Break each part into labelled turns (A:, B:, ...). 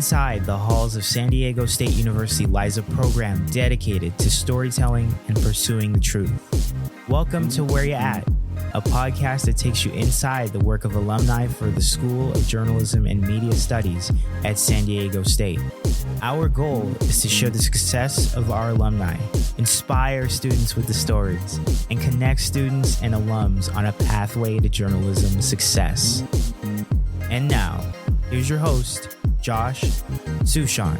A: Inside the halls of San Diego State University lies a program dedicated to storytelling and pursuing the truth. Welcome to Where You At, a podcast that takes you inside the work of alumni for the School of Journalism and Media Studies at San Diego State. Our goal is to show the success of our alumni, inspire students with the stories, and connect students and alums on a pathway to journalism success. And now, here's your host, Josh Sushan.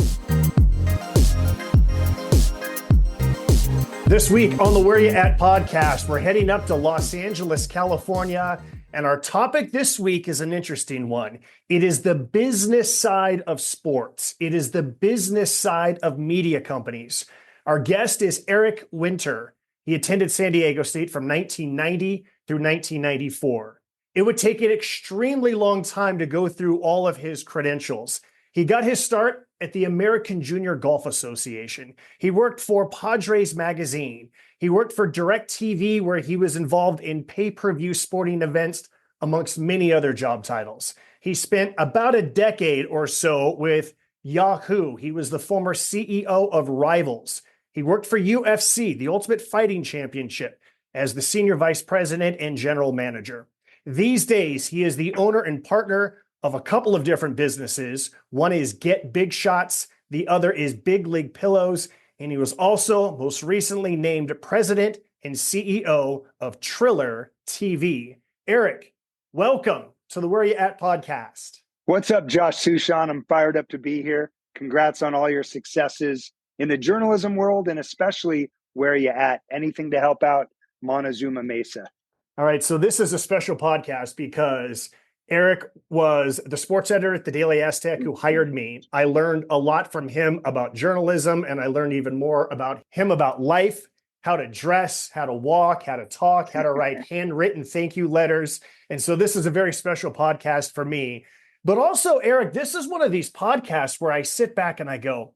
B: This week on the Where You At podcast, we're heading up to Los Angeles, California, and our topic this week is an interesting one. It is the business side of sports. It is the business side of media companies. Our guest is Eric Winter. He attended San Diego State from 1990 through 1994. It would take an extremely long time to go through all of his credentials. He got his start at the American Junior Golf Association. He worked for Padres Magazine. He worked for DIRECTV, where he was involved in pay-per-view sporting events, amongst many other job titles. He spent about a decade or so with Yahoo. He was the former CEO of Rivals. He worked for UFC, the Ultimate Fighting Championship, as the senior vice president and general manager. These days, he is the owner and partner of a couple of different businesses. One is Get Big Shots. The other is Big League Pillows. And he was also most recently named president and CEO of TrillerTV. Eric, welcome to the Where You At podcast.
C: What's up, Josh Sushan? I'm fired up to be here. Congrats on all your successes in the journalism world and especially Where You At. Anything to help out Montezuma Mesa.
B: All right, so this is a special podcast because Eric was the sports editor at the Daily Aztec who hired me. I learned a lot from him about journalism, and I learned even more about him about life, how to dress, how to walk, how to talk, how to write handwritten thank you letters. And so this is a very special podcast for me. But also, Eric, this is one of these podcasts where I sit back and I go,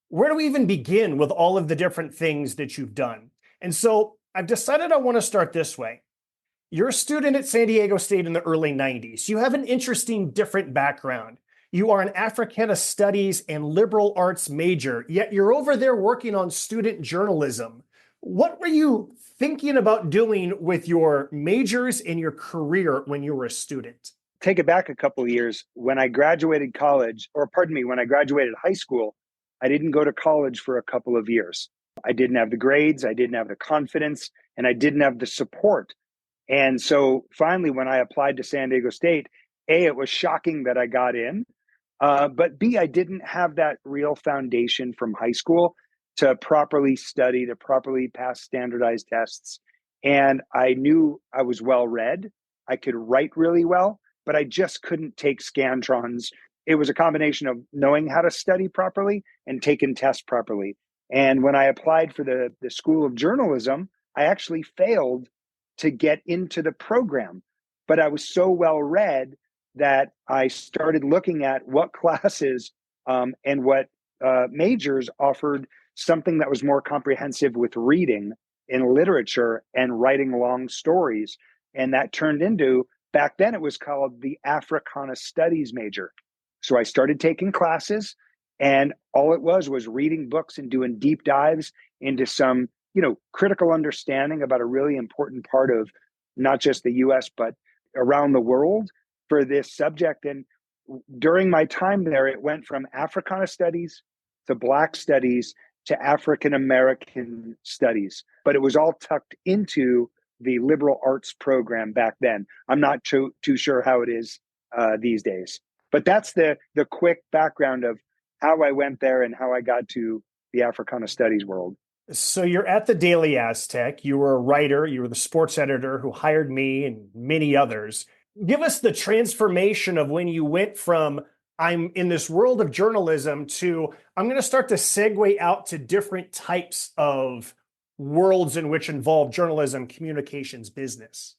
B: where do we even begin with all of the different things that you've done? And so I've decided I want to start this way. You're a student at San Diego State in the early 90s. You have an interesting, different background. You are an Africana Studies and liberal arts major, yet you're over there working on student journalism. What were you thinking about doing with your majors and your career when you were a student?
C: Take it back a couple of years. When I graduated when I graduated high school, I didn't go to college for a couple of years. I didn't have the grades, I didn't have the confidence, and I didn't have the support. And so finally, when I applied to San Diego State, A, it was shocking that I got in, but B, I didn't have that real foundation from high school to properly study, to properly pass standardized tests. And I knew I was well read. I could write really well, but I just couldn't take Scantrons. It was a combination of knowing how to study properly and taking tests properly. And when I applied for the School of Journalism, I actually failed to get into the program. But I was so well read that I started looking at what classes and what majors offered something that was more comprehensive with reading in literature and writing long stories. And that turned into, back then it was called the Africana Studies major. So I started taking classes, and all it was reading books and doing deep dives into some critical understanding about a really important part of not just the US, but around the world for this subject. And during my time there, it went from Africana Studies to Black Studies to African American Studies, but it was all tucked into the liberal arts program back then. I'm not too sure how it is these days, but that's the quick background of how I went there and how I got to the Africana Studies world.
B: So you're at the Daily Aztec. You were a writer. You were the sports editor who hired me and many others. Give us the transformation of when you went from I'm in this world of journalism to I'm going to start to segue out to different types of worlds in which involve journalism, communications, business.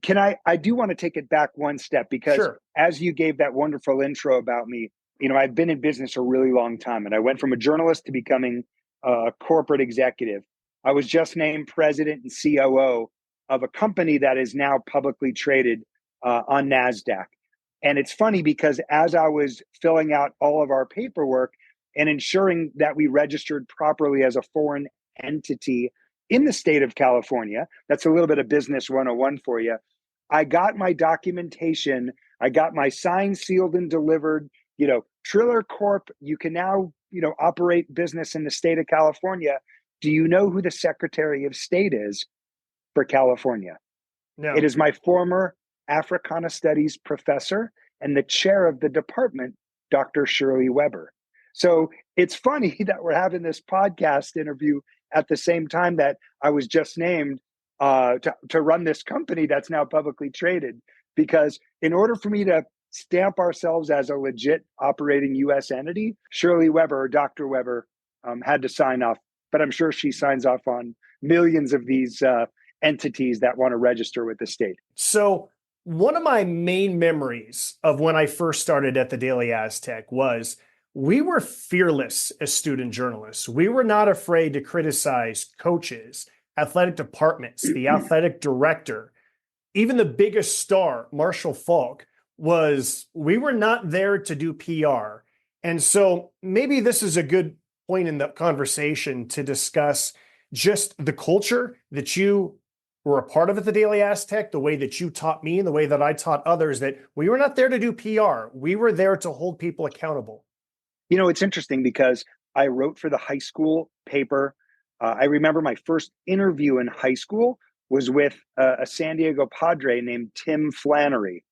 C: I do want to take it back one step because Sure. As you gave that wonderful intro about me, I've been in business a really long time, and I went from a journalist to becoming a corporate executive. I was just named president and COO of a company that is now publicly traded on NASDAQ. And it's funny because as I was filling out all of our paperwork and ensuring that we registered properly as a foreign entity in the state of California, that's a little bit of business 101 for you. I got my documentation, I got my signed, sealed, and delivered, Triller Corp, you can now, operate business in the state of California. Do you know who the Secretary of State is for California?
B: No.
C: It is my former Africana Studies professor and the chair of the department, Dr. Shirley Weber. So it's funny that we're having this podcast interview at the same time that I was just named to run this company that's now publicly traded. Because in order for me to stamp ourselves as a legit operating U.S. entity, Shirley Weber or Dr. Weber had to sign off. But I'm sure she signs off on millions of these entities that want to register with the state.
B: So one of my main memories of when I first started at the Daily Aztec was we were fearless as student journalists. We were not afraid to criticize coaches, athletic departments, the athletic director, even the biggest star, Marshall Faulk, we were not there to do PR. And so maybe this is a good point in the conversation to discuss just the culture that you were a part of at the Daily Aztec, the way that you taught me and the way that I taught others, that we were not there to do PR. We were there to hold people accountable.
C: It's interesting because I wrote for the high school paper. I remember my first interview in high school was with a San Diego Padre named Tim Flannery,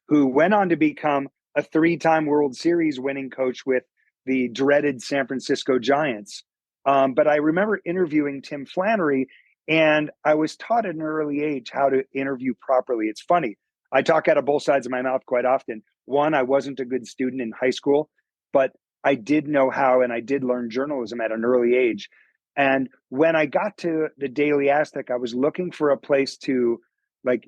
C: who went on to become a 3-time World Series winning coach with the dreaded San Francisco Giants. But I remember interviewing Tim Flannery, and I was taught at an early age how to interview properly. It's funny. I talk out of both sides of my mouth quite often. One, I wasn't a good student in high school, but I did know how, and I did learn journalism at an early age. And when I got to the Daily Aztec, I was looking for a place to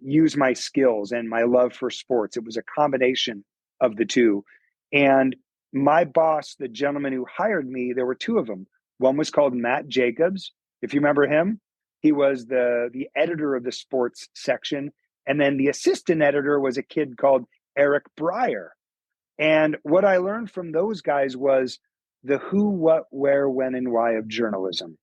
C: use my skills and my love for sports. It was a combination of the two. And my boss, the gentleman who hired me, there were 2 of them. One was called Matt Jacobs. If you remember him, he was the editor of the sports section. And then the assistant editor was a kid called Eric Breyer. And what I learned from those guys was the who, what, where, when, and why of journalism.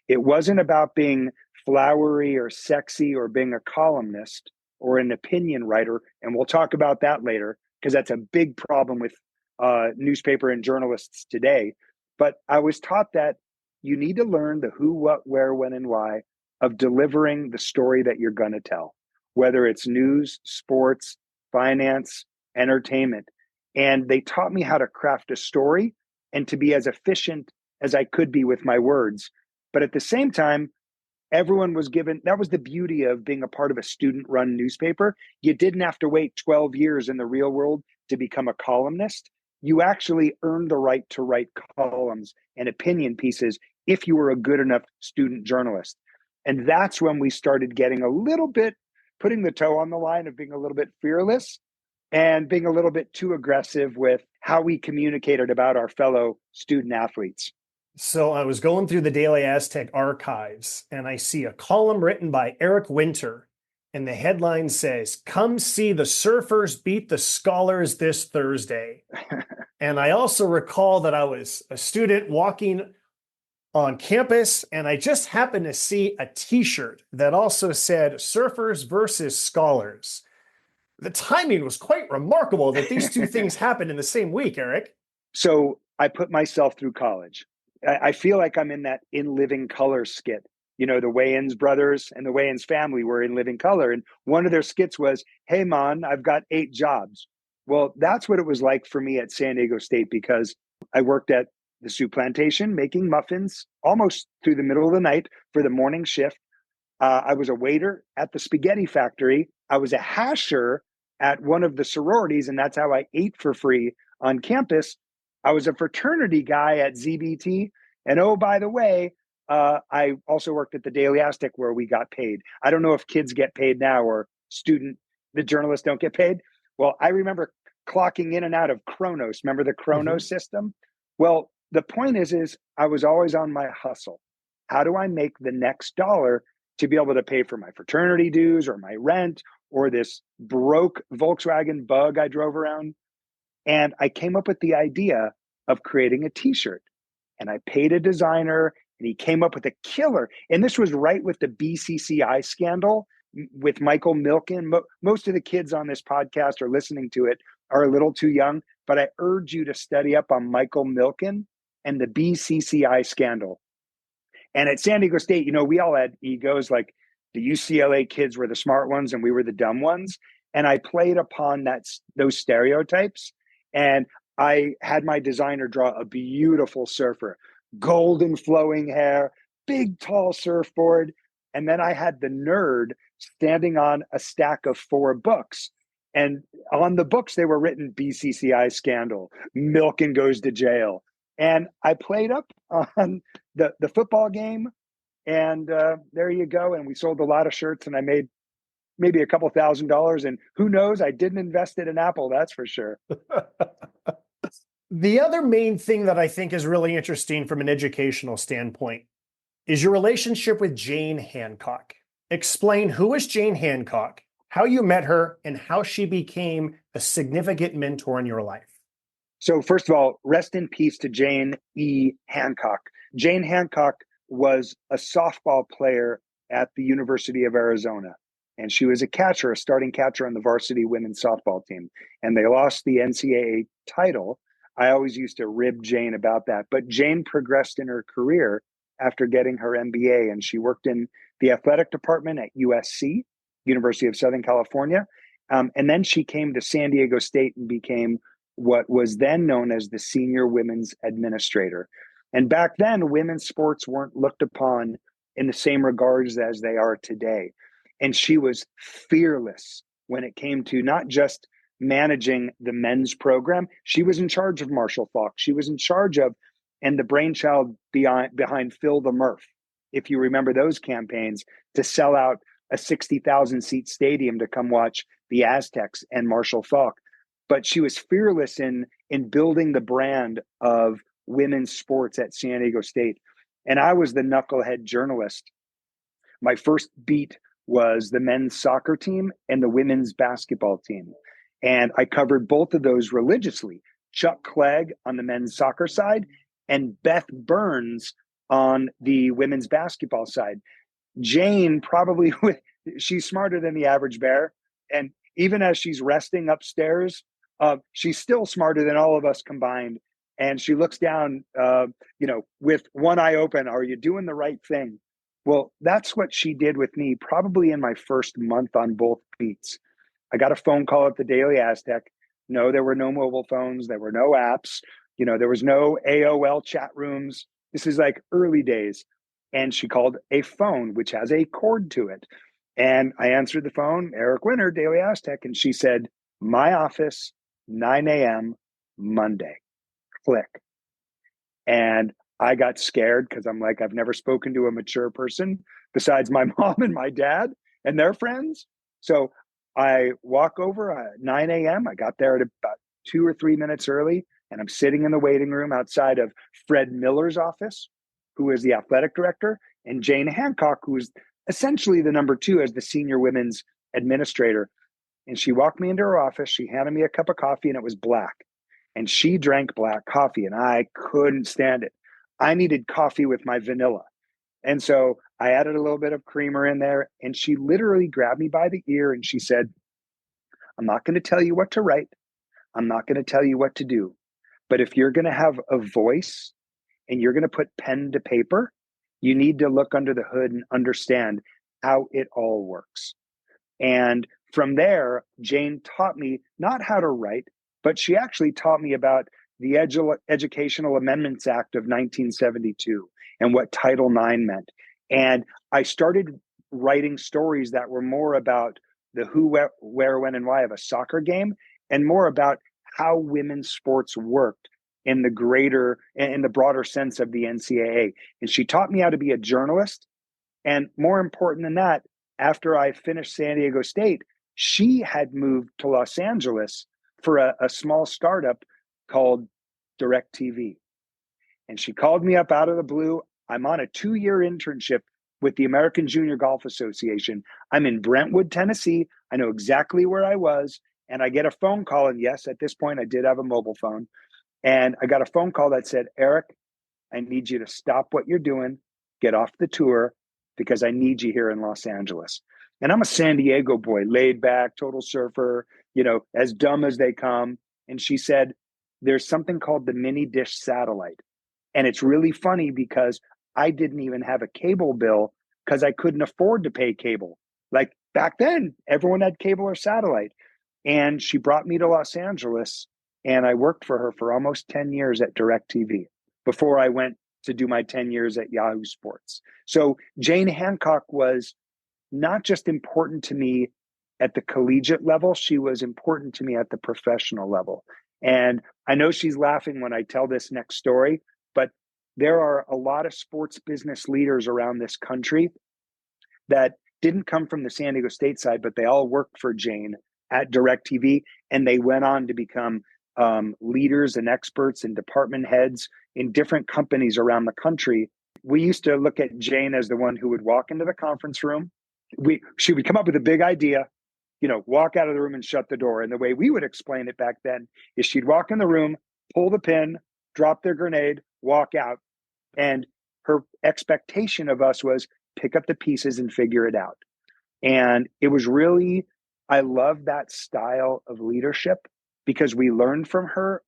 C: It wasn't about being flowery or sexy or being a columnist or an opinion writer. And we'll talk about that later, because that's a big problem with newspaper and journalists today. But I was taught that you need to learn the who, what, where, when, and why of delivering the story that you're going to tell, whether it's news, sports, finance, entertainment. And they taught me how to craft a story and to be as efficient as I could be with my words. But at the same time, everyone was given, that was the beauty of being a part of a student-run newspaper. You didn't have to wait 12 years in the real world to become a columnist. You actually earned the right to write columns and opinion pieces if you were a good enough student journalist. And that's when we started getting a little bit, putting the toe on the line of being a little bit fearless and being a little bit too aggressive with how we communicated about our fellow student athletes.
B: So I was going through the Daily Aztec archives, and I see a column written by Eric Winter, and the headline says, "Come see the Surfers beat the Scholars this Thursday." And I also recall that I was a student walking on campus, and I just happened to see a t-shirt that also said Surfers versus Scholars. The timing was quite remarkable that these 2 things happened in the same week, Eric.
C: So I put myself through college. I feel like I'm in that In Living Color skit. The Wayans brothers and the Wayans family were in Living Color. And one of their skits was, "Hey, man, I've got 8 jobs." Well, that's what it was like for me at San Diego State, because I worked at the soup plantation making muffins almost through the middle of the night for the morning shift. I was a waiter at the spaghetti factory. I was a hasher at one of the sororities, and that's how I ate for free on campus. I was a fraternity guy at ZBT. And oh, by the way, I also worked at the Daily Aztec, where we got paid. I don't know if kids get paid now or the journalists don't get paid. Well, I remember clocking in and out of Kronos. Remember the Kronos system? Well, the point is I was always on my hustle. How do I make the next dollar to be able to pay for my fraternity dues or my rent or this broke Volkswagen Bug I drove around. And I came up with the idea of creating a t-shirt. And I paid a designer and he came up with a killer. And this was right with the BCCI scandal with Michael Milken. Most of the kids on this podcast or listening to it are a little too young, but I urge you to study up on Michael Milken and the BCCI scandal. And at San Diego State, you know, we all had egos, like the UCLA kids were the smart ones and we were the dumb ones. And I played upon those stereotypes. And I had my designer draw a beautiful surfer, golden flowing hair, big tall surfboard. And then I had the nerd standing on a stack of 4 books. And on the books, they were written BCCI scandal, Milken goes to jail. And I played up on the football game. And there you go. And we sold a lot of shirts and I made maybe a couple $1,000. And who knows, I didn't invest it in Apple, that's for sure.
B: The other main thing that I think is really interesting from an educational standpoint is your relationship with Jayne Hancock. Explain who is Jayne Hancock, how you met her, and how she became a significant mentor in your life.
C: So first of all, rest in peace to Jayne E. Hancock. Jayne Hancock was a softball player at the University of Arizona. And she was a catcher, a starting catcher on the varsity women's softball team. And they lost the NCAA title. I always used to rib Jayne about that. But Jayne progressed in her career after getting her MBA. And she worked in the athletic department at USC, University of Southern California. And then she came to San Diego State and became what was then known as the senior women's administrator. And back then, women's sports weren't looked upon in the same regards as they are today. And she was fearless when it came to not just managing the men's program. She was in charge of Marshall Faulk. She was in charge of, and the brainchild behind Phil the Murph, if you remember those campaigns, to sell out a 60,000 seat stadium to come watch the Aztecs and Marshall Faulk. But she was fearless in building the brand of women's sports at San Diego State. And I was the knucklehead journalist. My first beat was the men's soccer team and the women's basketball team. And I covered both of those religiously. Chuck Clegg on the men's soccer side and Beth Burns on the women's basketball side. Jayne probably, she's smarter than the average bear. And even as she's resting upstairs, she's still smarter than all of us combined. And she looks down, with one eye open, are you doing the right thing? Well, that's what she did with me probably in my first month on both beats. I got a phone call at the Daily Aztec. No, there were no mobile phones. There were no apps. There was no AOL chat rooms. This is like early days. And she called a phone, which has a cord to it. And I answered the phone, Eric Winter, Daily Aztec. And she said, my office, 9 a.m. Monday. Click. And I got scared because I'm like, I've never spoken to a mature person besides my mom and my dad and their friends. So I walk over at 9 a.m. I got there at about 2 or 3 minutes early, and I'm sitting in the waiting room outside of Fred Miller's office, who is the athletic director, and Jayne Hancock, who is essentially the number 2 as the senior women's administrator. And she walked me into her office. She handed me a cup of coffee, and it was black. And she drank black coffee, and I couldn't stand it. I needed coffee with my vanilla. And so I added a little bit of creamer in there, and she literally grabbed me by the ear and she said, I'm not going to tell you what to write. I'm not going to tell you what to do. But if you're going to have a voice and you're going to put pen to paper, you need to look under the hood and understand how it all works. And from there, Jayne taught me not how to write, but she actually taught me about the Educational Amendments Act of 1972 and what Title IX meant. And I started writing stories that were more about the who, where, when, and why of a soccer game, and more about how women's sports worked in the broader sense of the NCAA. And she taught me how to be a journalist. And more important than that, after I finished San Diego State, she had moved to Los Angeles for a small startup called DIRECTV. And she called me up out of the blue. I'm on a 2-year internship with the American Junior Golf Association. I'm in Brentwood, Tennessee. I know exactly where I was. And I get a phone call. And yes, at this point, I did have a mobile phone. And I got a phone call that said, Eric, I need you to stop what you're doing, get off the tour, because I need you here in Los Angeles. And I'm a San Diego boy, laid back, total surfer, as dumb as they come. And she said, there's something called the mini dish satellite. And it's really funny because I didn't even have a cable bill because I couldn't afford to pay cable. Like back then, everyone had cable or satellite. And she brought me to Los Angeles, and I worked for her for almost 10 years at DIRECTV before I went to do my 10 years at Yahoo Sports. So Jayne Hancock was not just important to me at the collegiate level, she was important to me at the professional level. And I know she's laughing when I tell this next story, but there are a lot of sports business leaders around this country that didn't come from the San Diego State side, but they all worked for Jayne at DIRECTV, and they went on to become leaders and experts and department heads in different companies around the country. We used to look at Jayne as the one who would walk into the conference room. She would come up with a big idea, walk out of the room and shut the door. And the way we would explain it back then is she'd walk in the room, pull the pin, drop their grenade, walk out. And her expectation of us was pick up the pieces and figure it out. And it was really, I love that style of leadership because we learned from her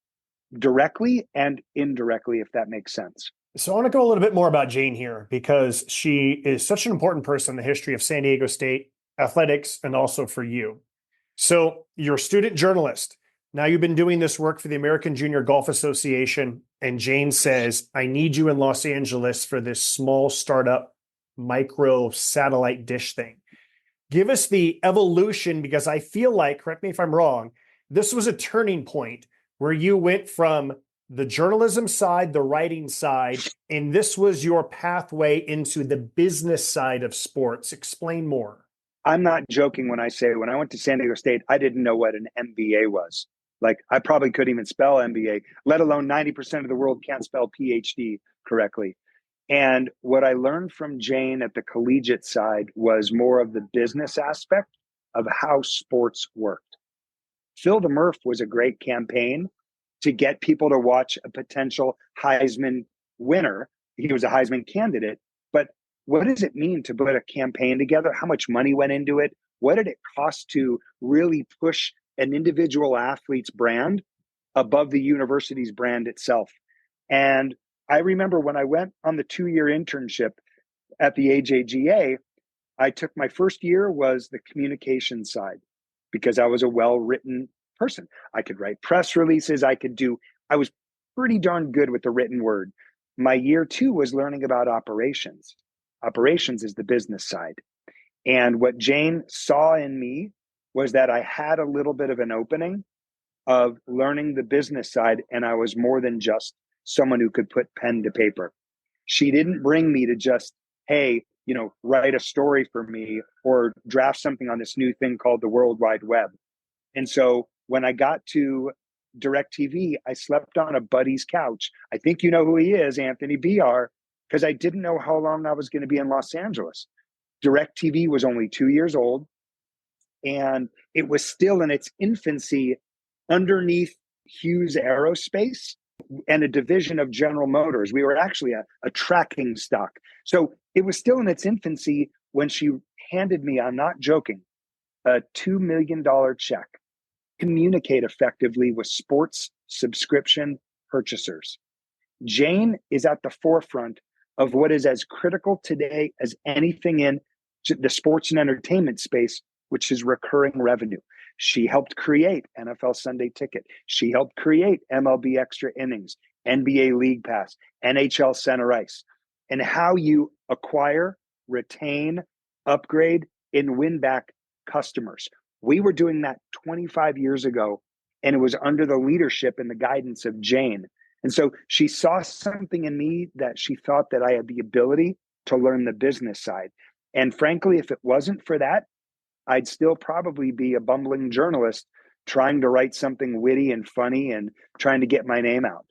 C: directly and indirectly, if that makes sense.
B: So I want to go a little bit more about Jayne here because she is such an important person in the history of San Diego State athletics and also for you. So you're a student journalist. Now you've been doing this work for the American Junior Golf Association, and Jayne says, I need you in Los Angeles for this small startup micro satellite dish thing. Give us the evolution, because I feel like, correct me if I'm wrong, this was a turning point where you went from the journalism side, the writing side, and this was your pathway into the business side of sports. Explain more.
C: I'm not joking when I say when I went to San Diego State, I didn't know what an MBA was. Like I probably couldn't even spell MBA, let alone 90% of the world can't spell PhD correctly. And what I learned from Jayne at the collegiate side was more of the business aspect of how sports worked. Phil the Murph was a great campaign to get people to watch a potential Heisman winner. He was a Heisman candidate, but what does it mean to put a campaign together? How much money went into it? What did it cost to really push an individual athlete's brand above the university's brand itself? And I remember when I went on the 2-year internship at the AJGA, I took my first year was the communication side because I was a well-written person. I could write press releases. I was pretty darn good with the written word. My year 2 was learning about operations. Operations is the business side. And what Jayne saw in me was that I had a little bit of an opening of learning the business side, and I was more than just someone who could put pen to paper. She didn't bring me to just, hey, write a story for me or draft something on this new thing called the World Wide Web. And so when I got to DIRECTV, I slept on a buddy's couch. I think you know who he is, Anthony BR, because I didn't know how long I was going to be in Los Angeles. DIRECTV was only 2 years old, and it was still in its infancy underneath Hughes Aerospace and a division of General Motors. We were actually a tracking stock. So it was still in its infancy when she handed me, I'm not joking, a $2 million check. Communicate effectively with sports subscription purchasers. Jayne is at the forefront of what is as critical today as anything in the sports and entertainment space, which is recurring revenue. She helped create NFL Sunday Ticket. She helped create MLB Extra Innings, NBA League Pass, NHL Center Ice, and how you acquire, retain, upgrade, and win back customers. We were doing that 25 years ago, and it was under the leadership and the guidance of Jayne. And so she saw something in me that she thought that I had the ability to learn the business side. And frankly, if it wasn't for that, I'd still probably be a bumbling journalist trying to write something witty and funny and trying to get my name out.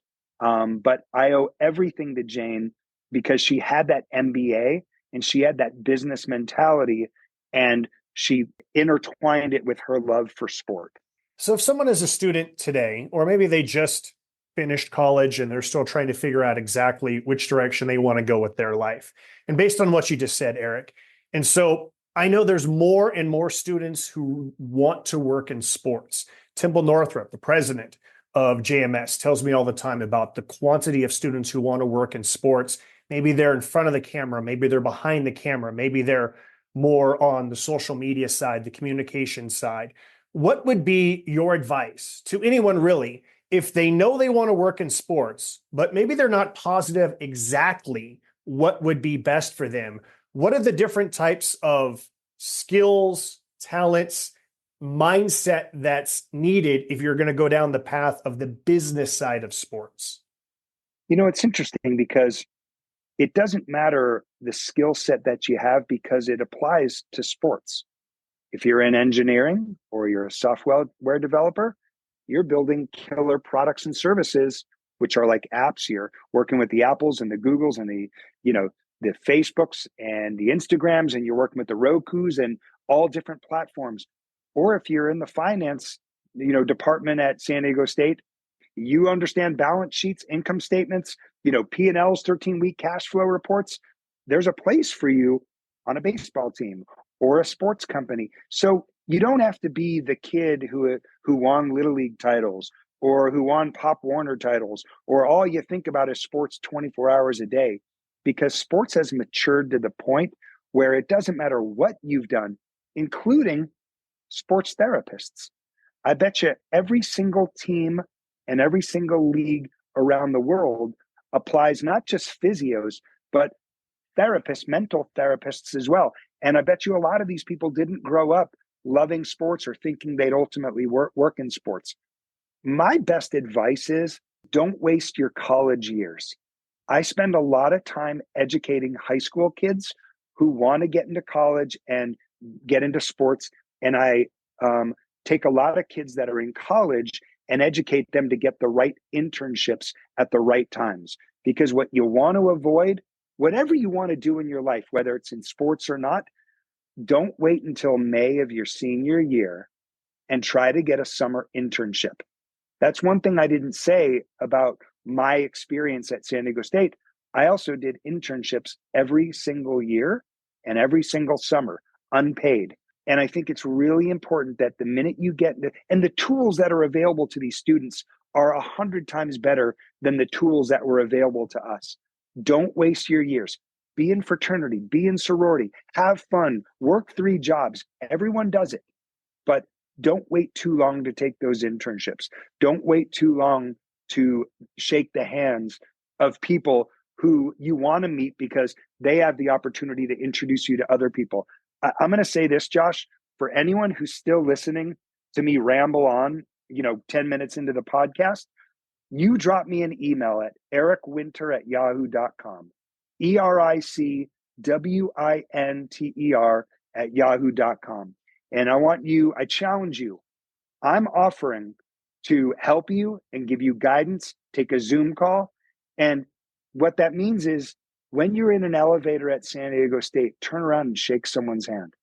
C: But I owe everything to Jayne because she had that MBA and she had that business mentality, and she intertwined it with her love for sport.
B: So if someone is a student today, or maybe they just finished college and they're still trying to figure out exactly which direction they want to go with their life, and based on what you just said, Eric, and so I know there's more and more students who want to work in sports. Timble Northrup, the president of JMS, tells me all the time about the quantity of students who want to work in sports. Maybe they're in front of the camera, maybe they're behind the camera, maybe they're more on the social media side, the communication side. What would be your advice to anyone really, if they know they want to work in sports, but maybe they're not positive exactly what would be best for them? What are the different types of skills, talents, mindset that's needed if you're going to go down the path of the business side of sports?
C: It's interesting because it doesn't matter the skill set that you have because it applies to sports. If you're in engineering or you're a software developer, you're building killer products and services, which are like apps. You're working with the Apples and the Googles and the Facebooks and the Instagrams, and you're working with the Rokus and all different platforms. Or if you're in the finance, department at San Diego State, you understand balance sheets, income statements, P&Ls, 13-week cash flow reports. There's a place for you on a baseball team or a sports company. So you don't have to be the kid who won Little League titles or who won Pop Warner titles, or all you think about is sports 24 hours a day, because sports has matured to the point where it doesn't matter what you've done, including sports therapists. I bet you every single team and every single league around the world applies not just physios, but therapists, mental therapists as well. And I bet you a lot of these people didn't grow up loving sports or thinking they'd ultimately work in sports. My best advice is don't waste your college years. I spend a lot of time educating high school kids who want to get into college and get into sports. And I take a lot of kids that are in college and educate them to get the right internships at the right times. Because what you want to avoid, whatever you want to do in your life, whether it's in sports or not, don't wait until May of your senior year and try to get a summer internship. That's one thing I didn't say about my experience at San Diego State. I also did internships every single year and every single summer, unpaid. And I think it's really important that the minute you get into, and the tools that are available to these students are 100 times better than the tools that were available to us. Don't waste your years. Be in fraternity, be in sorority, have fun, work 3 jobs. Everyone does it. But don't wait too long to take those internships. Don't wait too long to shake the hands of people who you want to meet because they have the opportunity to introduce you to other people. I'm going to say this, Josh, for anyone who's still listening to me ramble on, 10 minutes into the podcast, you drop me an email at ericwinter@yahoo.com, ERICWINTER@yahoo.com. And I challenge you, I'm offering to help you and give you guidance, take a Zoom call. And what that means is when you're in an elevator at San Diego State, turn around and shake someone's hand.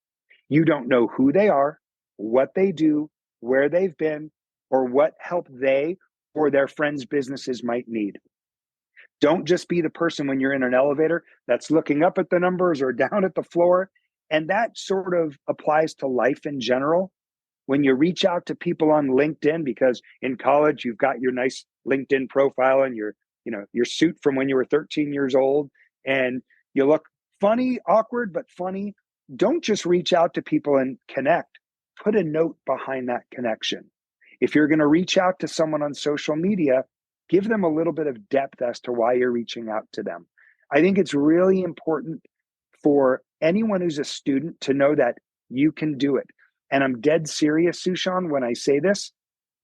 C: You don't know who they are, what they do, where they've been, or what help they or their friends' businesses might need. Don't just be the person when you're in an elevator that's looking up at the numbers or down at the floor. And that sort of applies to life in general. When you reach out to people on LinkedIn, because in college, you've got your nice LinkedIn profile and your suit from when you were 13 years old, and you look funny, awkward, but funny. Don't just reach out to people and connect. Put a note behind that connection. If you're going to reach out to someone on social media, give them a little bit of depth as to why you're reaching out to them. I think it's really important for anyone who's a student to know that you can do it. And I'm dead serious, Sushan, when I say this.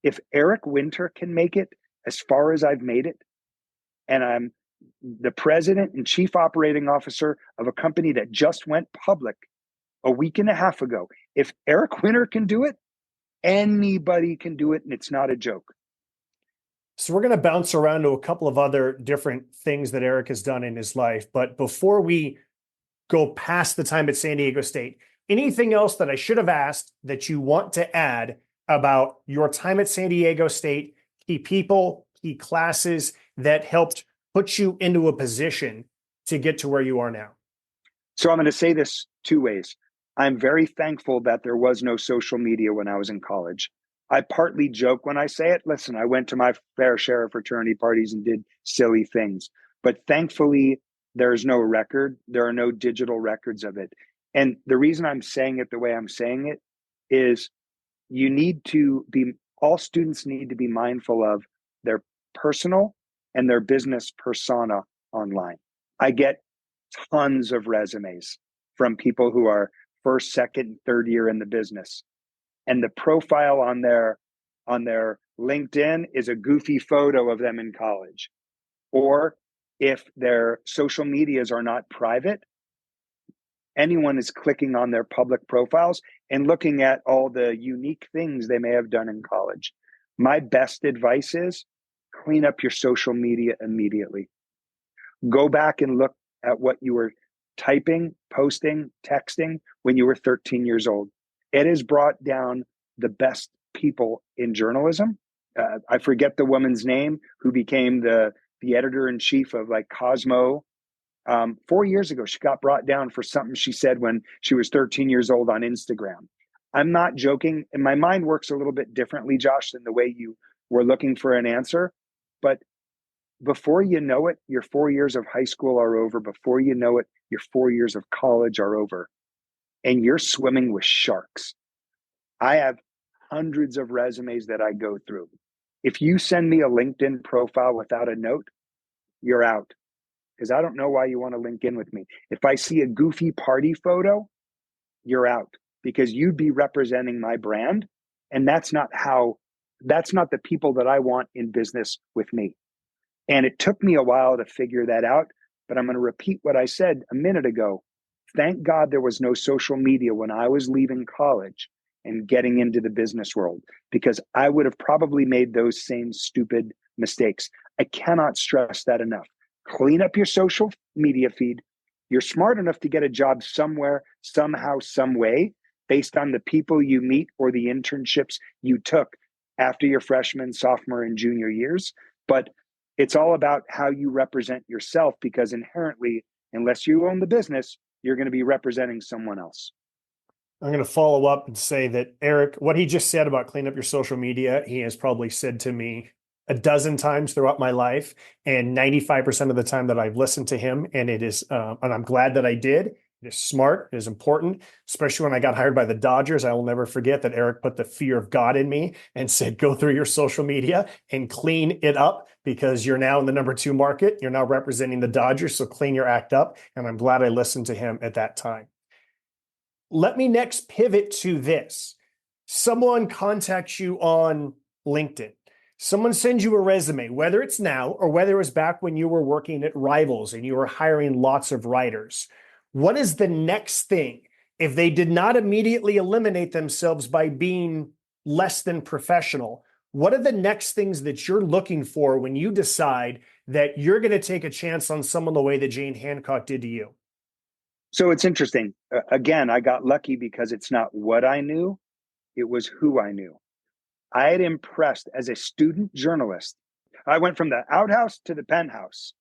C: If Eric Winter can make it as far as I've made it, and I'm the president and chief operating officer of a company that just went public a week and a half ago, if Eric Winter can do it, anybody can do it, and it's not a joke.
B: So we're going to bounce around to a couple of other different things that Eric has done in his life. But before we go past the time at San Diego State. Anything else that I should have asked that you want to add about your time at San Diego State, key people, key classes that helped put you into a position to get to where you are now?
C: So I'm going to say this two ways. I'm very thankful that there was no social media when I was in college. I partly joke when I say it. Listen, I went to my fair share of fraternity parties and did silly things, but thankfully there's no record. There are no digital records of it. And the reason I'm saying it the way I'm saying it is all students need to be mindful of their personal and their business persona online. I get tons of resumes from people who are first, second, third year in the business. And the profile on their LinkedIn is a goofy photo of them in college. Or if their social medias are not private, anyone is clicking on their public profiles and looking at all the unique things they may have done in college. My best advice is clean up your social media immediately. Go back and look at what you were typing, posting, texting when you were 13 years old. It has brought down the best people in journalism. I forget the woman's name who became the editor-in-chief of like Cosmo. 4 years ago, she got brought down for something she said when she was 13 years old on Instagram. I'm not joking. And my mind works a little bit differently, Josh, than the way you were looking for an answer. But before you know it, your 4 years of high school are over. Before you know it, your 4 years of college are over. And you're swimming with sharks. I have hundreds of resumes that I go through. If you send me a LinkedIn profile without a note, you're out. Because I don't know why you want to link in with me. If I see a goofy party photo, you're out. Because you'd be representing my brand. And that's not the people that I want in business with me. And it took me a while to figure that out. But I'm going to repeat what I said a minute ago. Thank God there was no social media when I was leaving college and getting into the business world, because I would have probably made those same stupid mistakes. I cannot stress that enough. Clean up your social media feed. You're smart enough to get a job somewhere, somehow, some way, based on the people you meet or the internships you took after your freshman, sophomore, and junior years. But it's all about how you represent yourself, because inherently, unless you own the business, you're going to be representing someone else.
B: I'm going to follow up and say that Eric, what he just said about clean up your social media, he has probably said to me a dozen times throughout my life, and 95% of the time that I've listened to him, and it is, and I'm glad that I did. It is smart. It is important, especially when I got hired by the Dodgers. I will never forget that Eric put the fear of God in me and said, go through your social media and clean it up, because you're now in the number 2 market. You're now representing the Dodgers. So clean your act up. And I'm glad I listened to him at that time. Let me next pivot to this. Someone contacts you on LinkedIn. Someone sends you a resume, whether it's now or whether it was back when you were working at Rivals and you were hiring lots of writers. What is the next thing if they did not immediately eliminate themselves by being less than professional? What are the next things that you're looking for when you decide that you're going to take a chance on someone the way that Jayne Hancock did to you?
C: So it's interesting. Again, I got lucky because it's not what I knew, it was who I knew. I had impressed as a student journalist. I went from the outhouse to the penthouse.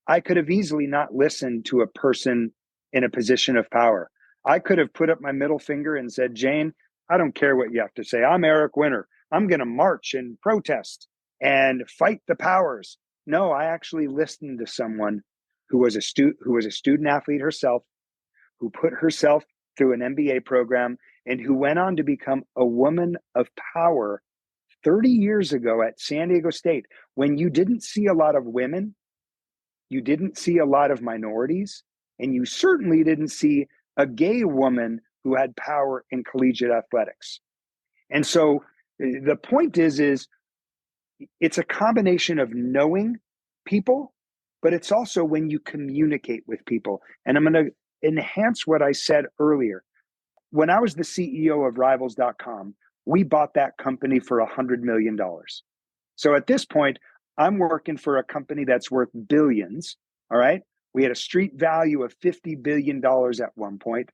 C: I could have easily not listened to a person in a position of power. I could have put up my middle finger and said, Jayne, I don't care what you have to say. I'm Eric Winter. I'm going to march and protest and fight the powers. No, I actually listened to someone who was a student athlete herself, who put herself through an MBA program, and who went on to become a woman of power 30 years ago at San Diego State, when you didn't see a lot of women, you didn't see a lot of minorities, and you certainly didn't see a gay woman who had power in collegiate athletics. And so the point is it's a combination of knowing people, but it's also when you communicate with people. And I'm going to enhance what I said earlier. When I was the CEO of Rivals.com, we bought that company for $100 million. So at this point, I'm working for a company that's worth billions, all right? We had a street value of $50 billion at one point.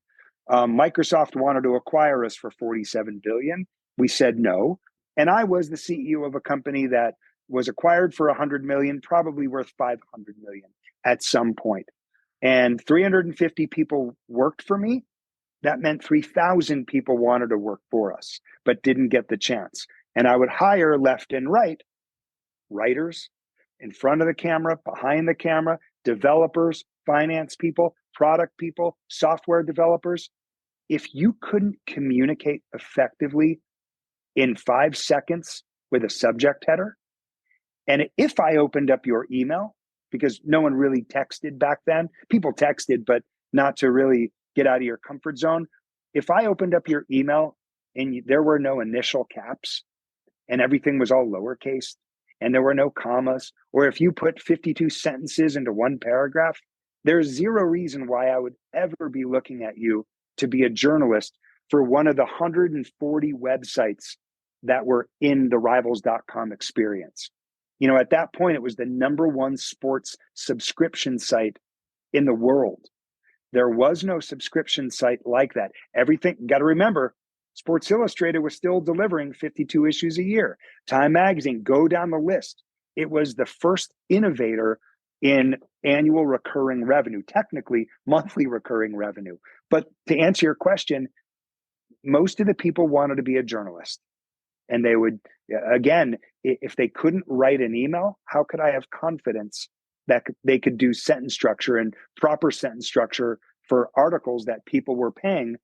C: Microsoft wanted to acquire us for $47 billion. We said no. And I was the CEO of a company that was acquired for $100 million, probably worth $500 million at some point. And 350 people worked for me. That meant 3,000 people wanted to work for us, but didn't get the chance. And I would hire left and right, writers in front of the camera, behind the camera, developers, finance people, product people, software developers. If you couldn't communicate effectively in 5 seconds with a subject header, and if I opened up your email, because no one really texted back then, people texted, but not to really get out of your comfort zone. If I opened up your email and there were no initial caps and everything was all lowercase and there were no commas, or if you put 52 sentences into one paragraph, there's zero reason why I would ever be looking at you to be a journalist for one of the 140 websites that were in the rivals.com experience. You know, at that point, it was the #1 sports subscription site in the world. There was no subscription site like that. Everything, got to remember, Sports Illustrated was still delivering 52 issues a year. Time Magazine, go down the list. It was the first innovator in annual recurring revenue, technically monthly recurring revenue. But to answer your question, most of the people wanted to be a journalist. And they would, again, if they couldn't write an email, how could I have confidence that they could do sentence structure and proper sentence structure for articles that people were paying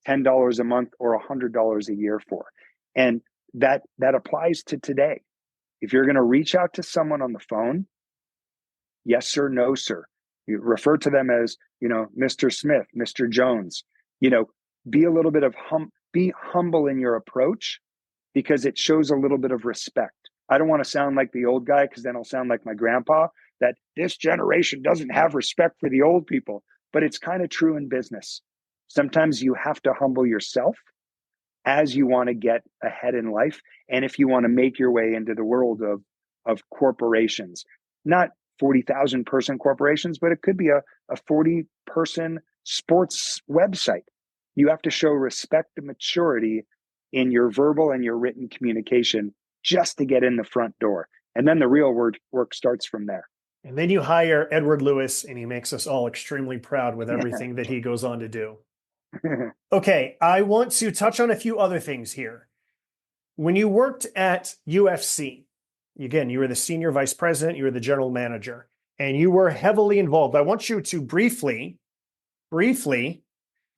C: $10 a month or $100 a year for? And that applies to today. If you're going to reach out to someone on the phone, yes, sir, no, sir. You refer to them as, Mr. Smith, Mr. Jones. Be a little bit of be humble in your approach, because it shows a little bit of respect. I don't want to sound like the old guy, because then I'll sound like my grandpa, that this generation doesn't have respect for the old people. But it's kind of true in business. Sometimes you have to humble yourself as you want to get ahead in life. And if you want to make your way into the world of corporations, not 40,000 person corporations, but it could be a 40 person sports website. You have to show respect and maturity in your verbal and your written communication just to get in the front door. And then the real work starts from there.
B: And then you hire Edward Lewis, and he makes us all extremely proud with everything that he goes on to do. Okay, I want to touch on a few other things here. When you worked at UFC, again, you were the senior vice president, you were the general manager, and you were heavily involved. I want you to briefly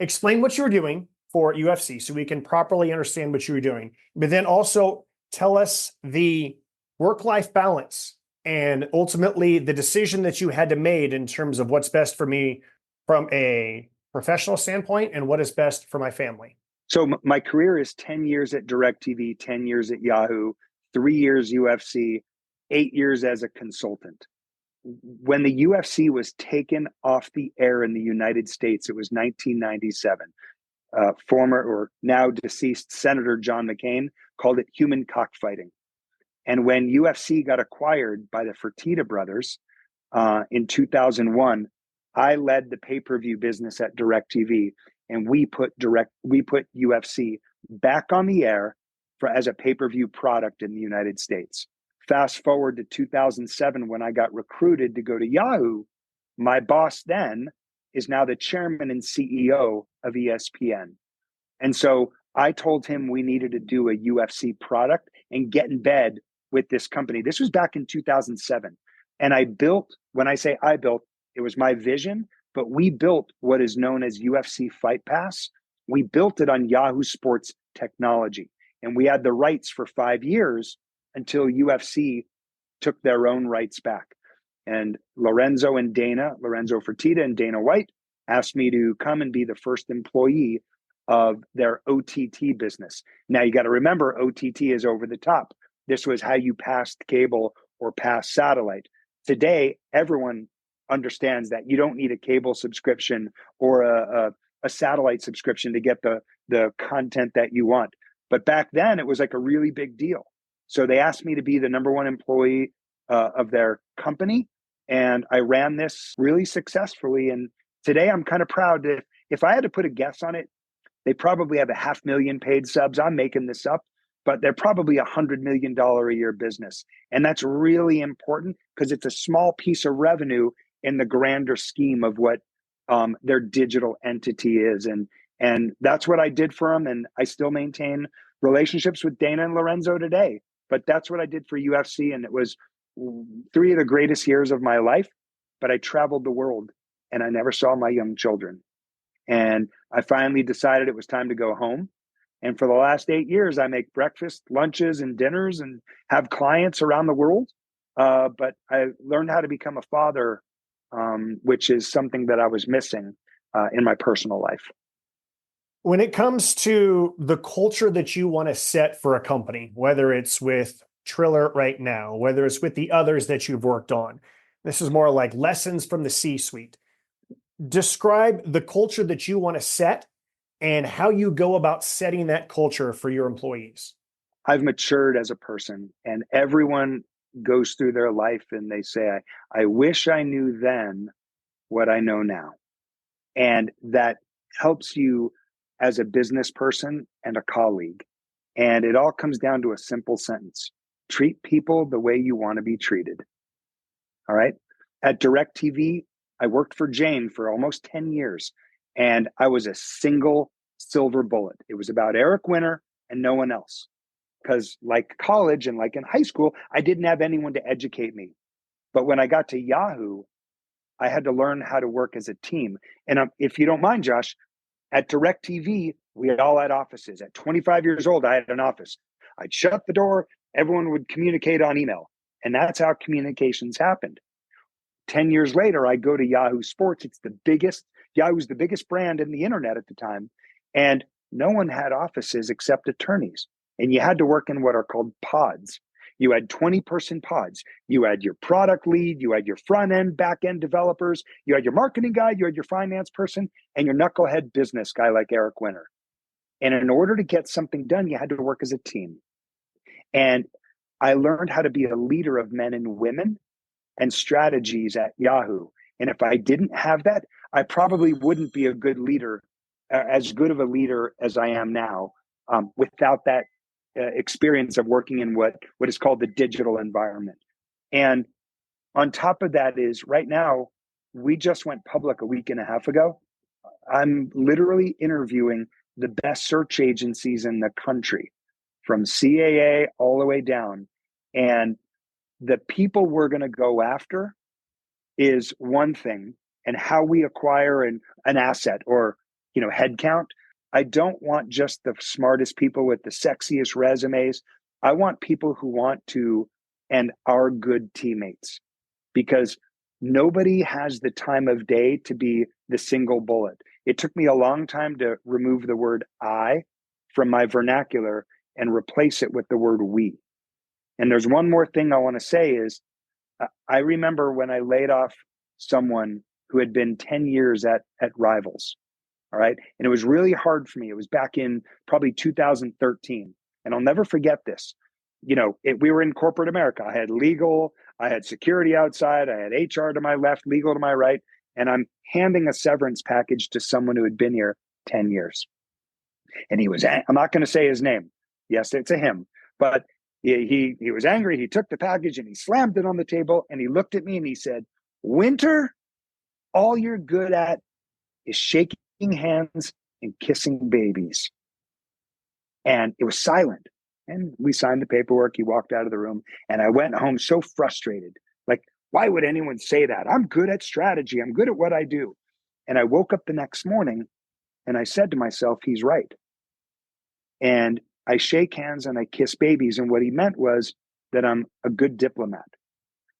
B: explain what you were doing for UFC so we can properly understand what you were doing. But then also tell us the work-life balance and ultimately the decision that you had to make in terms of what's best for me from a professional standpoint and what is best for my family.
C: So my career is 10 years at DIRECTV, 10 years at Yahoo, 3 years UFC, 8 years as a consultant. When the UFC was taken off the air in the United States, it was 1997. Former or now deceased Senator John McCain called it human cockfighting. And when UFC got acquired by the Fertitta brothers in 2001, I led the pay-per-view business at DIRECTV, and we put UFC back on the air as a pay-per-view product in the United States. Fast forward to 2007, when I got recruited to go to Yahoo, my boss then is now the chairman and CEO of ESPN. And so I told him we needed to do a UFC product and get in bed with this company. This was back in 2007. And when I say I built, it was my vision, but we built what is known as UFC Fight Pass. We built it on Yahoo Sports technology. And we had the rights for 5 years until UFC took their own rights back. And Lorenzo Fertitta and Dana White asked me to come and be the first employee of their OTT business. Now you got to remember, OTT is over the top. This was how you passed cable or passed satellite. Today, everyone understands that you don't need a cable subscription or a satellite subscription to get the content that you want. But back then, it was like a really big deal. So they asked me to be the #1 employee of their company. And I ran this really successfully. And today I'm kind of proud that if I had to put a guess on it, they probably have 500,000 paid subs. I'm making this up, but they're probably $100 million a year business. And that's really important because it's a small piece of revenue in the grander scheme of what their digital entity is. And that's what I did for them. And I still maintain relationships with Dana and Lorenzo today. But that's what I did for UFC. And it was 3 of the greatest years of my life. But I traveled the world and I never saw my young children. And I finally decided it was time to go home. And for the last 8 years, I make breakfast, lunches, and dinners and have clients around the world. But I learned how to become a father, which is something that I was missing in my personal life.
B: When it comes to the culture that you want to set for a company, whether it's with Triller right now, whether it's with the others that you've worked on, this is more like lessons from the C-suite. Describe the culture that you want to set and how you go about setting that culture for your employees.
C: I've matured as a person, and everyone goes through their life and they say, I wish I knew then what I know now. And that helps you as a business person and a colleague. And it all comes down to a simple sentence: treat people the way you want to be treated. All right. At DIRECTV, I worked for Jayne for almost 10 years, and I was a single silver bullet. It was about Eric Winter and no one else. Because like college and like in high school, I didn't have anyone to educate me. But when I got to Yahoo, I had to learn how to work as a team. And if you don't mind, Josh, at DIRECTV, we all had offices. At 25 years old, I had an office. I'd shut the door. Everyone would communicate on email. And that's how communications happened. 10 years later, I go to Yahoo Sports. Yahoo's the biggest brand in the internet at the time. And no one had offices except attorneys. And you had to work in what are called pods. You had 20-person pods. You had your product lead, you had your front end, back end developers, you had your marketing guy, you had your finance person, and your knucklehead business guy like Eric Winter. And in order to get something done, you had to work as a team. And I learned how to be a leader of men and women and strategies at Yahoo. And if I didn't have that, I probably wouldn't be a good leader, as good of a leader as I am now, without that experience of working in what is called the digital environment. And on top of that is right now, we just went public a week and a half ago. I'm literally interviewing the best search agencies in the country, from CAA all the way down. And the people we're going to go after is one thing, and how we acquire an asset or headcount. I don't want just the smartest people with the sexiest resumes. I want people who want to and are good teammates, because nobody has the time of day to be the single bullet. It took me a long time to remove the word I from my vernacular and replace it with the word we. And there's one more thing I want to say is, I remember when I laid off someone who had been 10 years at Rivals. All right. And it was really hard for me. It was back in probably 2013. And I'll never forget this. We were in corporate America. I had legal, I had security outside, I had HR to my left, legal to my right. And I'm handing a severance package to someone who had been here 10 years. And I'm not going to say his name. Yes, it's a him. But he was angry. He took the package and he slammed it on the table. And he looked at me and he said, Winter, all you're good at is shaking hands and kissing babies. And it was silent. And we signed the paperwork. He walked out of the room. And I went home so frustrated. Like, why would anyone say that? I'm good at strategy. I'm good at what I do. And I woke up the next morning and I said to myself, he's right. And I shake hands and I kiss babies. And what he meant was that I'm a good diplomat,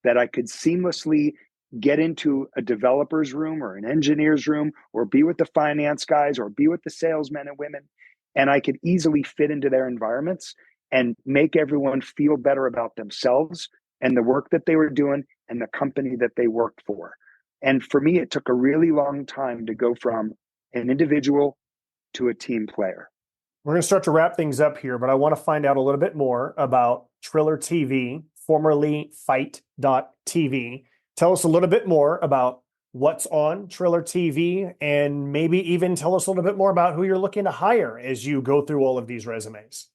C: that I could seamlessly get into a developer's room or an engineer's room, or be with the finance guys, or be with the salesmen and women. And I could easily fit into their environments and make everyone feel better about themselves and the work that they were doing and the company that they worked for. And for me, it took a really long time to go from an individual to a team player.
B: We're going to start to wrap things up here, but I want to find out a little bit more about TrillerTV, formerly Fight.tv. Tell us a little bit more about what's on Triller TV, and maybe even tell us a little bit more about who you're looking to hire as you go through all of these resumes.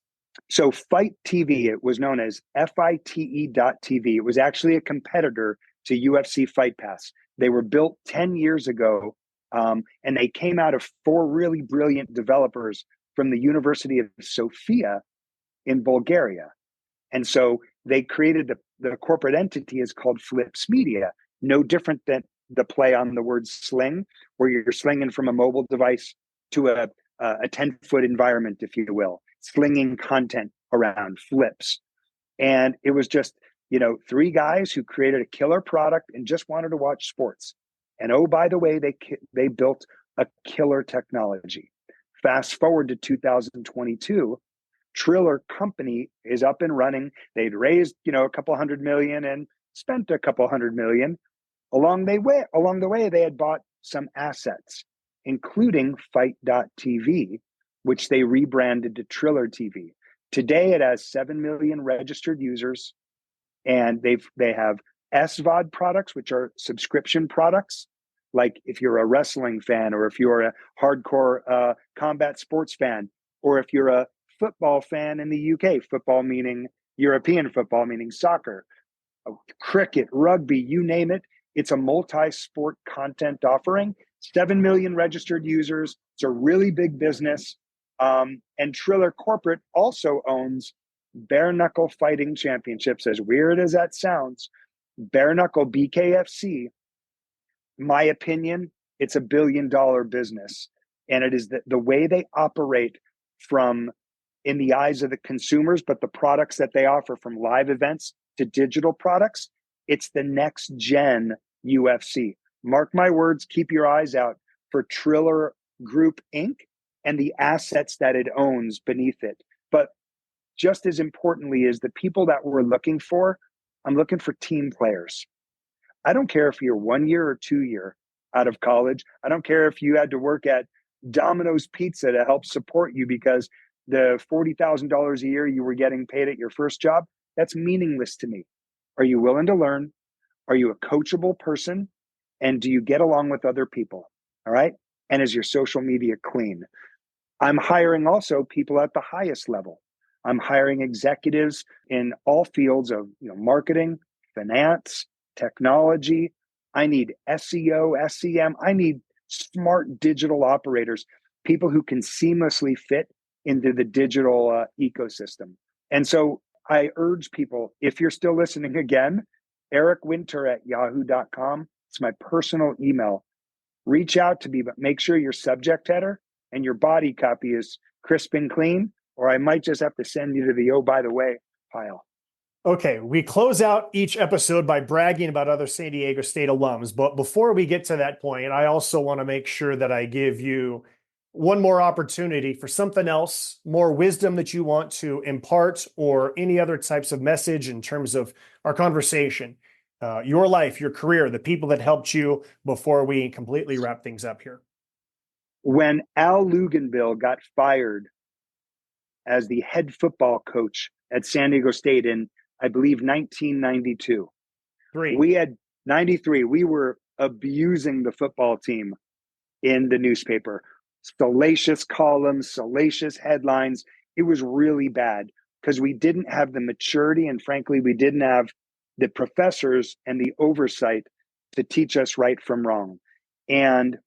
C: So Fight TV, it was known as FITE.TV. It was actually a competitor to UFC Fight Pass. They were built 10 years ago, and they came out of 4 really brilliant developers from the University of Sofia in Bulgaria. And so they created the corporate entity is called Flips Media, no different than the play on the word sling, where you're slinging from a mobile device to a 10-foot environment, if you will, slinging content around Flips. And it was just, 3 guys who created a killer product and just wanted to watch sports. And oh, by the way, they built a killer technology. Fast forward to 2022, Triller company is up and running. They'd raised, a couple $100 million and spent a couple $100 million. Along the way, they had bought some assets, including Fight.tv, which they rebranded to TrillerTV. Today, it has 7 million registered users, and they have SVOD products, which are subscription products. Like if you're a wrestling fan, or if you're a hardcore combat sports fan, or if you're a football fan in the UK, football meaning European football, meaning soccer, cricket, rugby, you name it. It's a multi-sport content offering. 7 million registered users. It's a really big business. And Triller Corporate also owns Bare Knuckle Fighting Championships. As weird as that sounds, Bare Knuckle BKFC, my opinion, it's $1 billion business. And it is the way they operate from in the eyes of the consumers, but the products that they offer, from live events to digital products, it's the next gen UFC. Mark my words, keep your eyes out for Triller Group Inc. and the assets that it owns beneath it. But just as importantly is the people that we're looking for, I'm looking for team players. I don't care if you're 1 year or 2 year out of college. I don't care if you had to work at Domino's Pizza to help support you because the $40,000 a year you were getting paid at your first job. That's meaningless to me. Are you willing to learn? Are you a coachable person? And do you get along with other people? All right. And is your social media clean? I'm hiring also people at the highest level. I'm hiring executives in all fields of marketing, finance, technology. I need SEO, SEM. I need smart digital operators, people who can seamlessly fit into the digital ecosystem. And so I urge people, if you're still listening again, ericwinter@yahoo.com. It's my personal email. Reach out to me, but make sure your subject header and your body copy is crisp and clean, or I might just have to send you to the oh, by the way pile.
B: Okay, we close out each episode by bragging about other San Diego State alums. But before we get to that point, I also want to make sure that I give you one more opportunity for something else, more wisdom that you want to impart, or any other types of message in terms of our conversation, your life, your career, the people that helped you, before we completely wrap things up here.
C: When Al Luginbill got fired as the head football coach at San Diego State in, I believe, 1992. We had 93. We were abusing the football team in the newspaper. Salacious columns, salacious headlines. It was really bad because we didn't have the maturity, and frankly, we didn't have the professors and the oversight to teach us right from wrong. And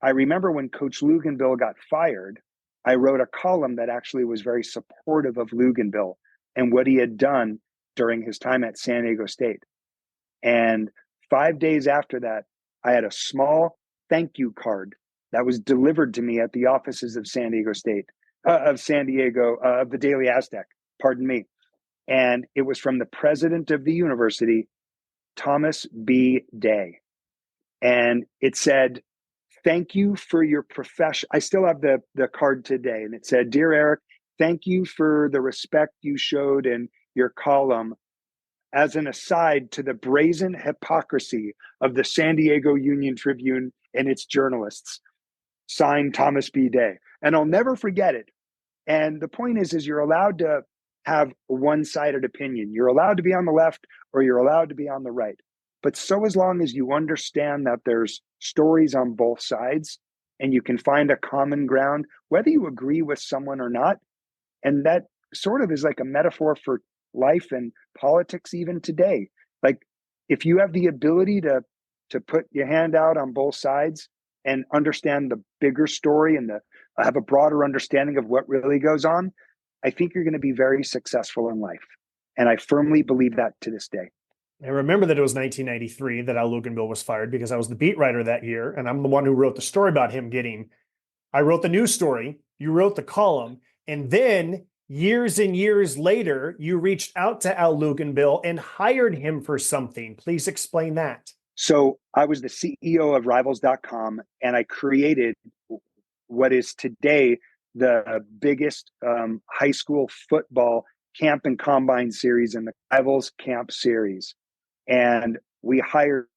C: I remember when Coach Luginbill got fired, I wrote a column that actually was very supportive of Luginbill and what he had done during his time at San Diego State. And 5 days after that, I had a small thank you card that was delivered to me at the offices of San Diego State, of the Daily Aztec, pardon me. And it was from the president of the university, Thomas B. Day. And it said, thank you for your profession. I still have the card today. And it said, Dear Eric, thank you for the respect you showed in your column. As an aside to the brazen hypocrisy of the San Diego Union Tribune and its journalists. Signed, Thomas B. Day. And I'll never forget it. And the point is you're allowed to have a one-sided opinion. You're allowed to be on the left or you're allowed to be on the right. But so as long as you understand that there's stories on both sides and you can find a common ground, whether you agree with someone or not, and that sort of is like a metaphor for life and politics even today. Like if you have the ability to put your hand out on both sides and understand the bigger story and have a broader understanding of what really goes on, I think you're going to be very successful in life. And I firmly believe that to this day.
B: I remember that it was 1993 that Al Luginbill was fired because I was the beat writer that year, and I'm the one who wrote the story about him getting. I wrote the news story, you wrote the column, and then years and years later, you reached out to Al Luginbill and hired him for something. Please explain that.
C: So I was the CEO of Rivals.com, and I created what is today the biggest high school football camp and combine series in the Rivals Camp Series. And we hired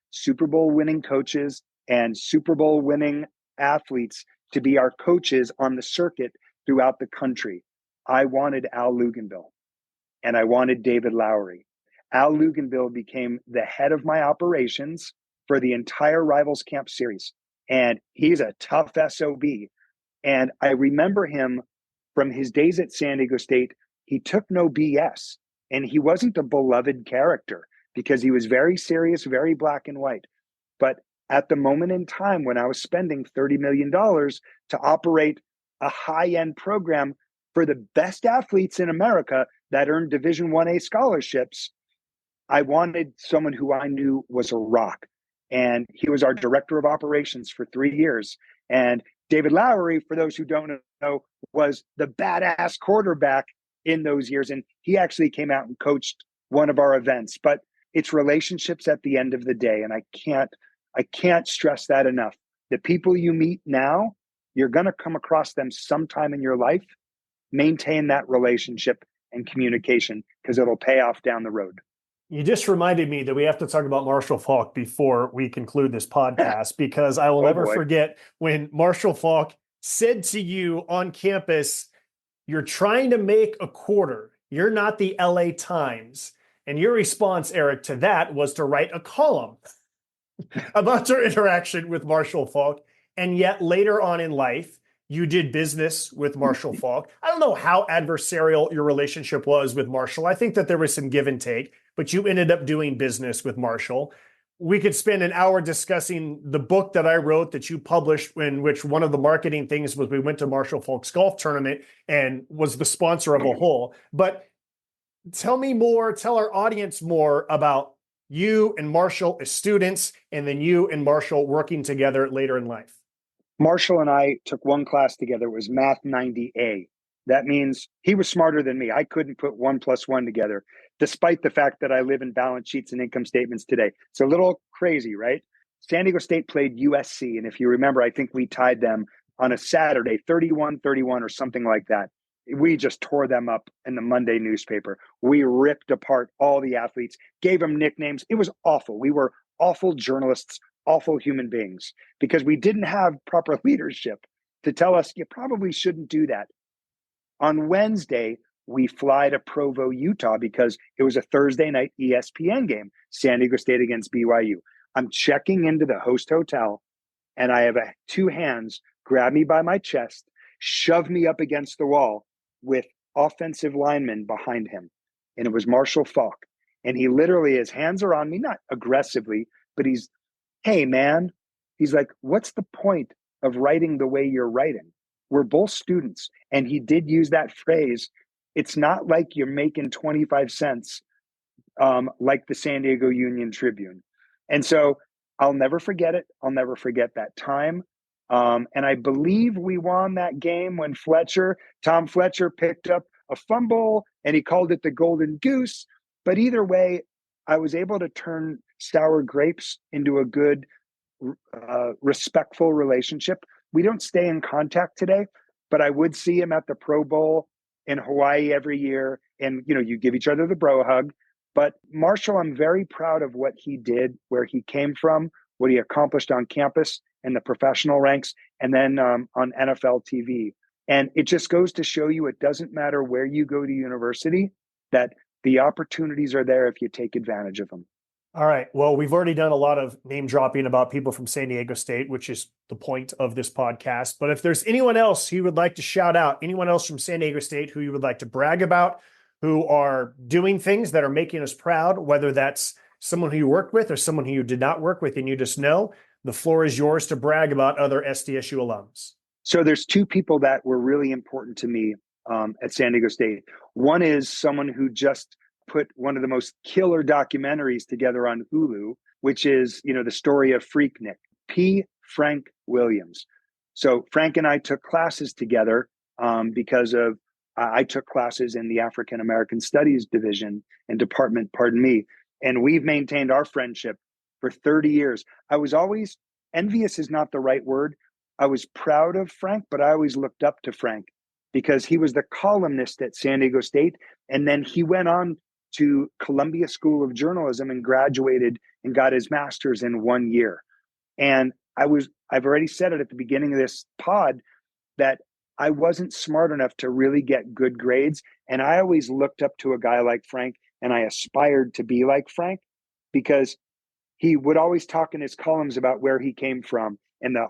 C: Super Bowl winning coaches and Super Bowl winning athletes to be our coaches on the circuit throughout the country. I wanted Al Luginbill and I wanted David Lowery. Al Luginbill became the head of my operations for the entire Rivals Camp Series. And he's a tough SOB. And I remember him from his days at San Diego State. He took no BS, and he wasn't a beloved character because he was very serious, very black and white. But at the moment in time when I was spending $30 million to operate a high-end program for the best athletes in America that earned Division 1A scholarships, I wanted someone who I knew was a rock. And he was our director of operations for 3 years. And David Lowery, for those who don't know, was the badass quarterback in those years. And he actually came out and coached one of our events. But it's relationships at the end of the day. And I can't stress that enough. The people you meet now, you're going to come across them sometime in your life. Maintain that relationship and communication because it'll pay off down the road.
B: You just reminded me that we have to talk about Marshall Faulk before we conclude this podcast, because I will never forget when Marshall Faulk said to you on campus, "You're trying to make a quarter. You're not the LA Times." And your response, Eric, to that was to write a column about your interaction with Marshall Faulk. And yet later on in life, you did business with Marshall Faulk. I don't know how adversarial your relationship was with Marshall. I think that there was some give and take, but you ended up doing business with Marshall. We could spend an hour discussing the book that I wrote that you published, in which one of the marketing things was we went to Marshall Faulk's golf tournament and was the sponsor of a hole. But tell me more, tell our audience more about you and Marshall as students, and then you and Marshall working together later in life.
C: Marshall and I took one class together. It was Math 90A. That means he was smarter than me. I couldn't put 1 + 1 together, despite the fact that I live in balance sheets and income statements today. It's a little crazy, right? San Diego State played USC. And if you remember, I think we tied them on a Saturday, 31-31 or something like that. We just tore them up in the Monday newspaper. We ripped apart all the athletes, gave them nicknames. It was awful. We were awful journalists, awful human beings, because we didn't have proper leadership to tell us you probably shouldn't do that. On Wednesday, we fly to Provo, Utah, because it was a Thursday night ESPN game, San Diego State against BYU. I'm checking into the host hotel, and I have two hands grab me by my chest, shove me up against the wall with offensive linemen behind him. And it was Marshall Faulk. And he literally, his hands are on me, not aggressively, but he's, "Hey, man," he's like, "what's the point of writing the way you're writing? We're both students." And he did use that phrase. It's not like you're making 25 cents like the San Diego Union Tribune. And so I'll never forget it. I'll never forget that time. And I believe we won that game when Tom Fletcher picked up a fumble and he called it the Golden Goose. But either way, I was able to turn sour grapes into a good, respectful relationship. We don't stay in contact today, but I would see him at the Pro Bowl in Hawaii every year. And, you give each other the bro hug. But Marshall, I'm very proud of what he did, where he came from, what he accomplished on campus and the professional ranks, and then on NFL TV. And it just goes to show you it doesn't matter where you go to university, that the opportunities are there if you take advantage of them.
B: All right. Well, we've already done a lot of name dropping about people from San Diego State, which is the point of this podcast. But if there's anyone else you would like to shout out, anyone else from San Diego State who you would like to brag about, who are doing things that are making us proud, whether that's someone who you worked with or someone who you did not work with and you just know, the floor is yours to brag about other SDSU alums.
C: So there's two people that were really important to me at San Diego State. One is someone who just put one of the most killer documentaries together on Hulu, which is, the story of Freaknik, P. Frank Williams. So Frank and I took classes together because I took classes in the African Studies division and department, and we've maintained our friendship for 30 years. I was always, envious is not the right word. I was proud of Frank, but I always looked up to Frank because he was the columnist at San Diego State. And then he went on to Columbia School of Journalism and graduated and got his master's in 1 year. And I've already said it at the beginning of this pod that I wasn't smart enough to really get good grades. And I always looked up to a guy like Frank, and I aspired to be like Frank because he would always talk in his columns about where he came from and the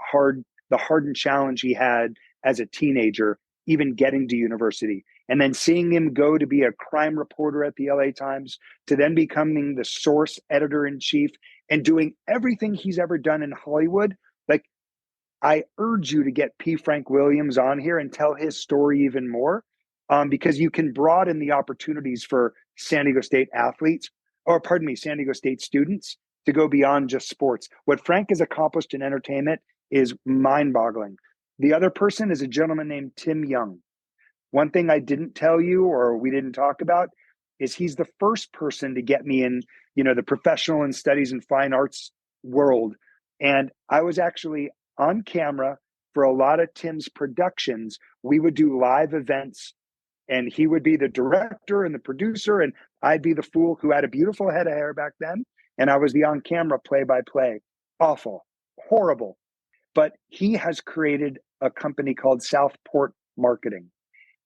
C: hardened challenge he had as a teenager, even getting to university. And then seeing him go to be a crime reporter at the LA Times, to then becoming the source editor-in-chief and doing everything he's ever done in Hollywood. Like, I urge you to get P. Frank Williams on here and tell his story even more, because you can broaden the opportunities for San Diego State San Diego State students to go beyond just sports. What Frank has accomplished in entertainment is mind-boggling. The other person is a gentleman named Tim Young. One thing I didn't tell you or we didn't talk about is he's the first person to get me in, the professional and studies and fine arts world. And I was actually on camera for a lot of Tim's productions. We would do live events and he would be the director and the producer. And I'd be the fool who had a beautiful head of hair back then. And I was the on-camera play-by-play. Awful, horrible. But he has created a company called Southport Marketing.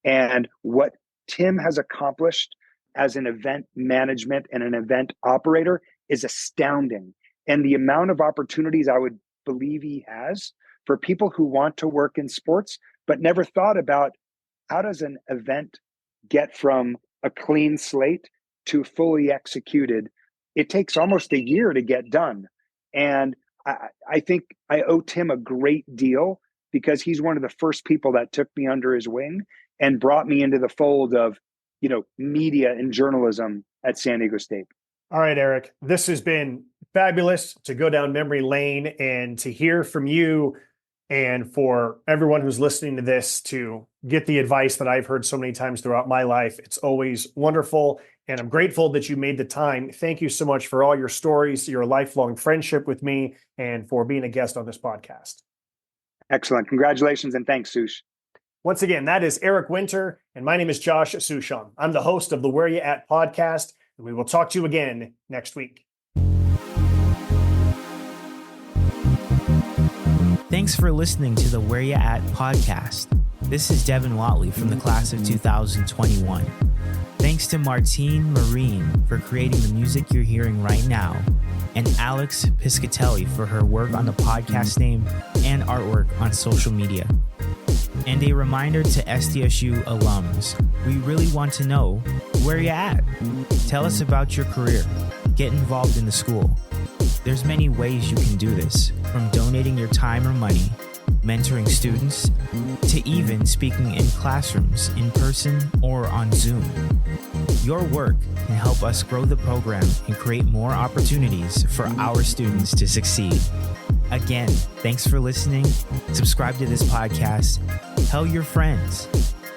C: And what Tim has accomplished as an event management and an event operator is astounding. And the amount of opportunities I would believe he has for people who want to work in sports, but never thought about how does an event get from a clean slate to fully executed. It takes almost a year to get done. And I think I owe Tim a great deal because he's one of the first people that took me under his wing and brought me into the fold of, media and journalism at San Diego State.
B: All right, Eric, this has been fabulous to go down memory lane and to hear from you, and for everyone who's listening to this to get the advice that I've heard so many times throughout my life. It's always wonderful, and I'm grateful that you made the time. Thank you so much for all your stories, your lifelong friendship with me, and for being a guest on this podcast.
C: Excellent. Congratulations and thanks, Sush.
B: Once again, that is Eric Winter, and my name is Josh Susham. I'm the host of the Where You At podcast, and we will talk to you again next week.
A: Thanks for listening to the Where You At podcast. This is Devin Watley from the class of 2021. Thanks to Martine Marine for creating the music you're hearing right now, and Alex Piscatelli for her work on the podcast name and artwork on social media. And a reminder to SDSU alums, we really want to know where you're at. Tell us about your career. Get involved in the school. There's many ways you can do this, from donating your time or money, mentoring students, to even speaking in classrooms, in person, or on Zoom. Your work can help us grow the program and create more opportunities for our students to succeed. Again, thanks for listening. Subscribe to this podcast. Tell your friends.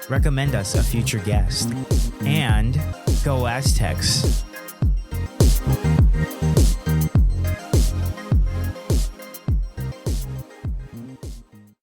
A: Recommend us a future guest. And go Aztecs.